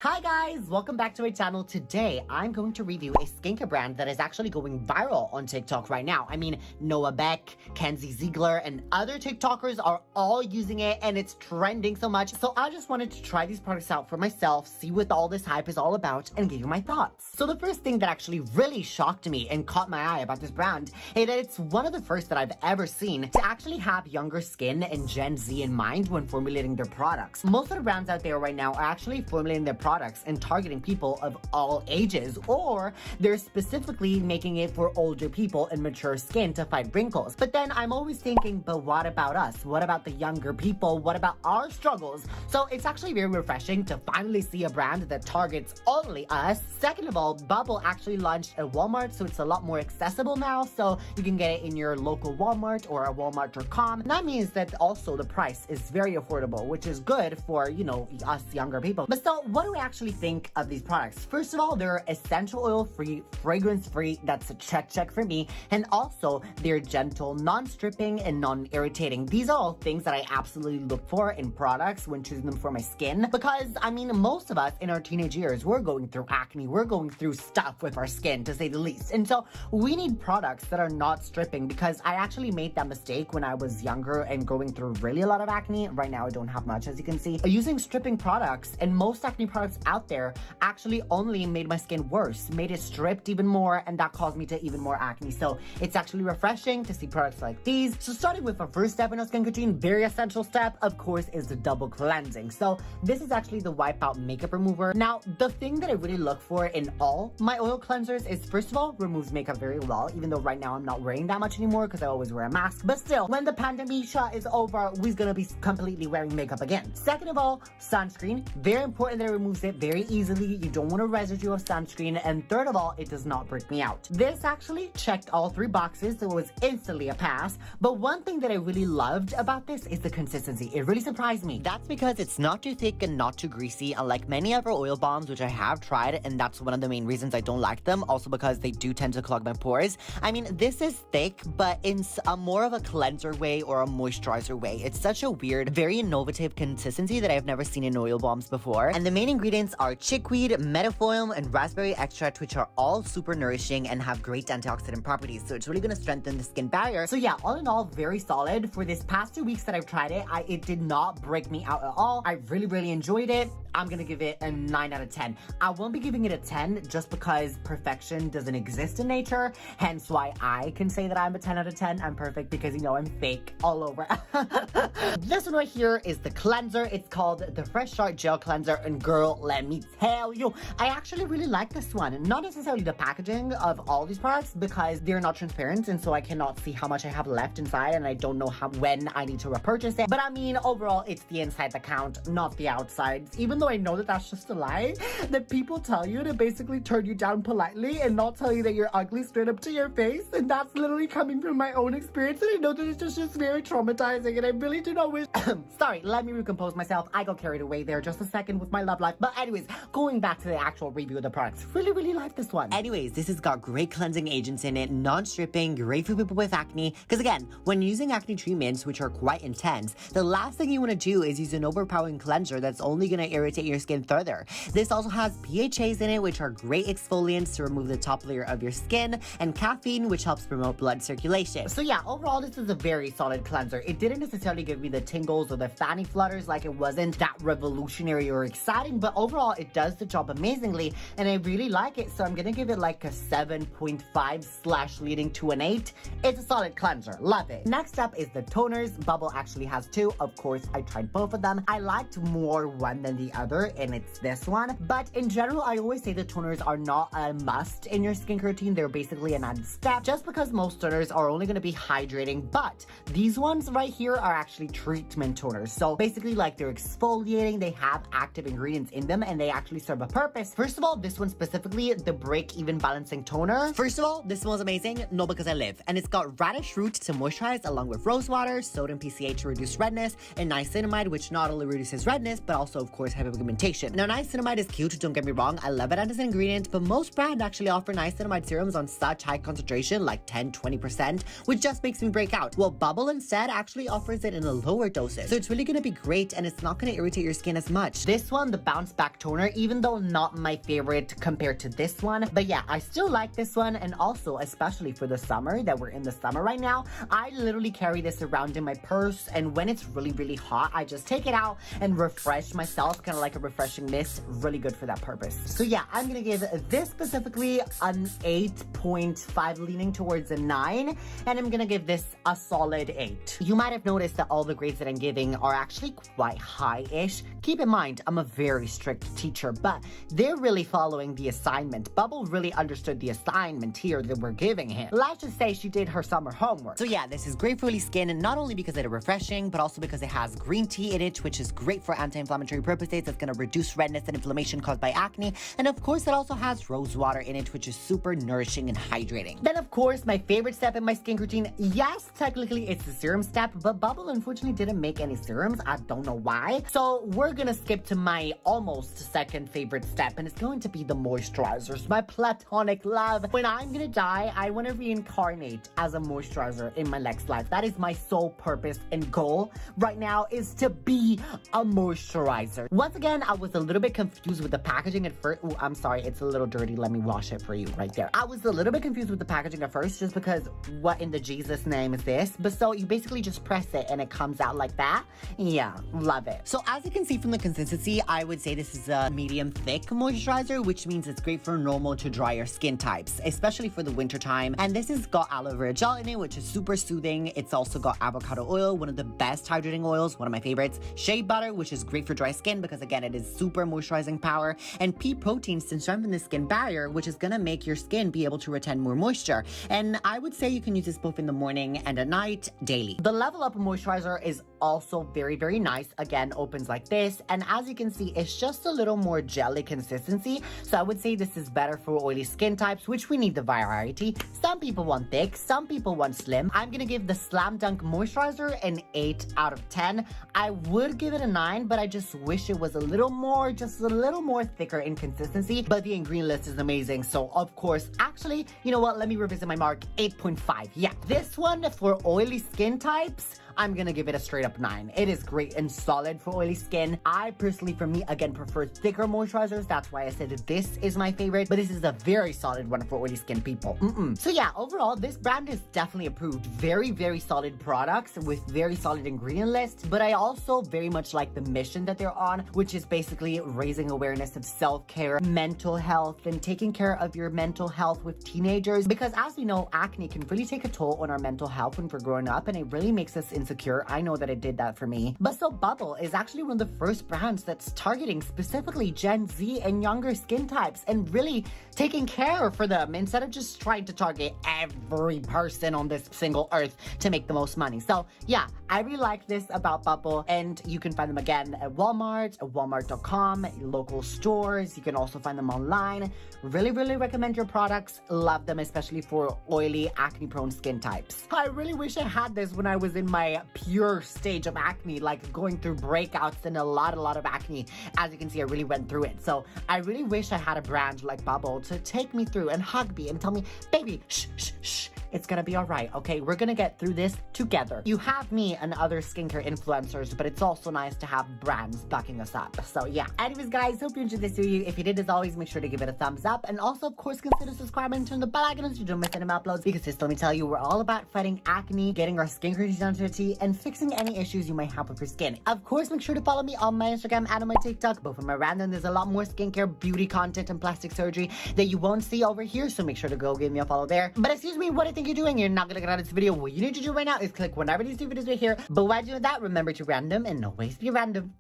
Hi guys, welcome back to my channel. Today, I'm going to review a skincare brand that is actually going viral on TikTok right now. I mean, Noah Beck, Kenzie Ziegler, and other TikTokers are all using it and it's trending so much. So I just wanted to try these products out for myself, see what all this hype is all about, and give you my thoughts. So the first thing that actually really shocked me and caught my eye about this brand is that it's one of the first that I've ever seen to actually have younger skin and Gen Z in mind when formulating their products. Most of the brands out there right now are actually formulating their products and targeting people of all ages, or they're specifically making it for older people and mature skin to fight wrinkles. But then I'm always thinking, but what about us? What about the younger people? What about our struggles? So it's actually very refreshing to finally see a brand that targets only us. Second of all, Bubble actually launched at Walmart, so it's a lot more accessible now, so you can get it in your local Walmart or a Walmart.com. And that means that also the price is very affordable, which is good for, us younger people. But so what do we actually think of these products? First of all, they're essential oil free, fragrance free. That's a check for me. And also they're gentle, non-stripping, and non-irritating. These are all things that I absolutely look for in products when choosing them for my skin, because I mean, most of us in our teenage years, we're going through acne, we're going through stuff with our skin, to say the least. And so we need products that are not stripping, because I actually made that mistake when I was younger and going through really a lot of acne. Right now I don't have much, as you can see. Using stripping products, and most acne products out there actually only made my skin worse, made it stripped even more, and that caused me to even more acne. So it's actually refreshing to see products like these. So starting with our first step in our skincare routine, very essential step, of course, is the double cleansing. So this is actually the Wipe Out Makeup Remover. Now, the thing that I really look for in all my oil cleansers is, first of all, removes makeup very well, even though right now I'm not wearing that much anymore because I always wear a mask. But still, when the pandemic is over, we're gonna be completely wearing makeup again. Second of all, sunscreen. Very important that it removes it very easily. You don't want a residue of sunscreen. And third of all, it does not break me out. This actually checked all three boxes, so it was instantly a pass. But one thing that I really loved about this is the consistency. It really surprised me. That's because it's not too thick and not too greasy, unlike many other oil bombs, which I have tried, and that's one of the main reasons I don't like them. Also because they do tend to clog my pores. I mean, this is thick, but in a more of a cleanser way or a moisturizer way. It's such a weird, very innovative consistency that I've never seen in oil bombs before. And the main ingredients are chickweed, metaphoyl, and raspberry extract, which are all super nourishing and have great antioxidant properties. So it's really going to strengthen the skin barrier. So yeah, all in all, very solid. For this past 2 weeks that I've tried it, it did not break me out at all. I really enjoyed it. I'm gonna give it a 9 out of 10. I won't be giving it a 10 just because perfection doesn't exist in nature, hence why I can say that I'm a 10 out of 10. I'm perfect because, I'm fake all over. This one right here is the cleanser. It's called the Fresh Start Gel Cleanser, and girl, let me tell you, I actually really like this one. Not necessarily the packaging of all these products, because they're not transparent, and so I cannot see how much I have left inside, and I don't know when I need to repurchase it. But I mean, overall, it's the inside that count, not the outsides. Even though I know that that's just a lie, that people tell you to basically turn you down politely and not tell you that you're ugly straight up to your face. And that's literally coming from my own experience, and I know that it's just very traumatizing, and I really do not wish sorry, let me recompose myself. I got carried away there just a second with my love life. But anyways, going back to the actual review of the products, really like this one. Anyways, this has got great cleansing agents in it, non-stripping, great for people with acne, because again, when using acne treatments, which are quite intense, the last thing you want to do is use an overpowering cleanser that's only going to irritate your skin further. This also has PHAs in it, which are great exfoliants to remove the top layer of your skin, and caffeine, which helps promote blood circulation. So yeah, overall, this is a very solid cleanser. It didn't necessarily give me the tingles or the fanny flutters, like it wasn't that revolutionary or exciting, but overall, it does the job amazingly, and I really like it, so I'm gonna give it like a 7.5 / leading to an 8. It's a solid cleanser. Love it. Next up is the toners. Bubble actually has two. Of course, I tried both of them. I liked more one than the other, and it's this one. But in general, I always say the toners are not a must in your skincare routine. They're basically an added step, just because most toners are only gonna be hydrating, but these ones right here are actually treatment toners. So basically, like, they're exfoliating, they have active ingredients in them, and they actually serve a purpose. First of all, this one specifically, the Break Even Balancing Toner. First of all, this smells amazing, no, because I live. And it's got radish root to moisturize, along with rose water, sodium PCA to reduce redness, and niacinamide, which not only reduces redness, but also, of course, hyperpigmentation. Now, niacinamide is cute, don't get me wrong, I love it as an ingredient, but most brands actually offer niacinamide serums on such high concentration, like 10-20%, which just makes me break out. Well, Bubble instead actually offers it in a lower dosage, so it's really gonna be great, and it's not gonna irritate your skin as much. This one, the Bounce bounce back toner, even though not my favorite compared to this one. But yeah, I still like this one, and also especially for the summer, that we're in the summer right now, I literally carry this around in my purse, and when it's really, really hot, I just take it out and refresh myself, kind of like a refreshing mist. Really good for that purpose. So yeah, I'm gonna give this specifically an 8.5, leaning towards a 9, and I'm gonna give this a solid 8. You might have noticed that all the grades that I'm giving are actually quite high-ish. Keep in mind, I'm a very strict teacher, but they're really following the assignment. Bubble really understood the assignment here that we're giving him. Let's just say she did her summer homework. So yeah, this is great for oily skin, and not only because it's refreshing, but also because it has green tea in it, which is great for anti-inflammatory purposes. It's gonna reduce redness and inflammation caused by acne. And of course, it also has rose water in it, which is super nourishing and hydrating. Then of course, my favorite step in my skin routine, yes, technically it's the serum step, but Bubble unfortunately didn't make any serums. I don't know why. So we're gonna skip to my almost second favorite step, and it's going to be the moisturizers, my platonic love. When I'm gonna die, I want to reincarnate as a moisturizer in my next life. That is my sole purpose and goal right now, is to be a moisturizer. Once again, I was a little bit confused with the packaging at first. Oh, I'm sorry, it's a little dirty. Let me wash it for you right there. I was a little bit confused with the packaging at first, just because what in the Jesus name is this? But so you basically just press it and it comes out like that. Yeah, love it. So as you can see from the consistency, I would say this is a medium thick moisturizer, which means it's great for normal to drier skin types, especially for the winter time. And this has got aloe vera gel in it, which is super soothing. It's also got avocado oil, one of the best hydrating oils, one of my favorites. Shea butter, which is great for dry skin because again, it is super moisturizing power. And pea proteins to strengthen the skin barrier, which is gonna make your skin be able to retain more moisture. And I would say you can use this both in the morning and at night, daily. The Level Up moisturizer is also very, very nice. Again, opens like this, and as you can see, it's just a little more jelly consistency. So I would say this is better for oily skin types, which we need the variety. Some people want thick, some people want slim. I'm gonna give the Slam Dunk moisturizer an 8 out of 10. I would give it a 9, but I just wish it was a little more, just a little more thicker in consistency. But the ingredient list is amazing, so of course, actually, you know what, let me revisit my mark. 8.5. Yeah, this one for oily skin types, I'm gonna give it a straight up 9. It is great and solid for oily skin. I personally, for me, again, prefer thicker moisturizers. That's why I said that this is my favorite, but this is a very solid one for oily skin people. So yeah, overall, this brand is definitely approved. Very, very solid products with very solid ingredient lists, but I also very much like the mission that they're on, which is basically raising awareness of self-care, mental health, and taking care of your mental health with teenagers. Because as we know, acne can really take a toll on our mental health when we're growing up, and it really makes us insecure. I know that it did that for me. But so Bubble is actually one of the first brands that's targeting specifically Gen Z and younger skin types and really taking care for them instead of just trying to target every person on this single earth to make the most money. So yeah, I really like this about Bubble, and you can find them again at Walmart, at walmart.com, local stores. You can also find them online. Really, really recommend your products. Love them, especially for oily, acne-prone skin types. I really wish I had this when I was in my pure stage of acne, like going through breakouts and a lot of acne. As you can see, I really went through it. So I really wish I had a brand like Bubble to take me through and hug me and tell me, baby, shh, shh, shh. It's gonna be all right, okay? We're gonna get through this together. You have me and other skincare influencers, but it's also nice to have brands backing us up. So yeah. Anyways, guys, hope you enjoyed this video. If you did, as always, make sure to give it a thumbs up. And also, of course, consider subscribing and turn the bell icon so you don't miss any uploads. Because just let me tell you, we're all about fighting acne, getting our skincare routine down to a T, and fixing any issues you might have with your skin. Of course, make sure to follow me on my Instagram and on my TikTok. Both of my random. There's a lot more skincare, beauty content, and plastic surgery that you won't see over here. So make sure to go give me a follow there. But excuse me, what do you think you're doing? You're not gonna get out of this video. What you need to do right now is click one of these two videos right here. But while doing that, remember to random and always be random.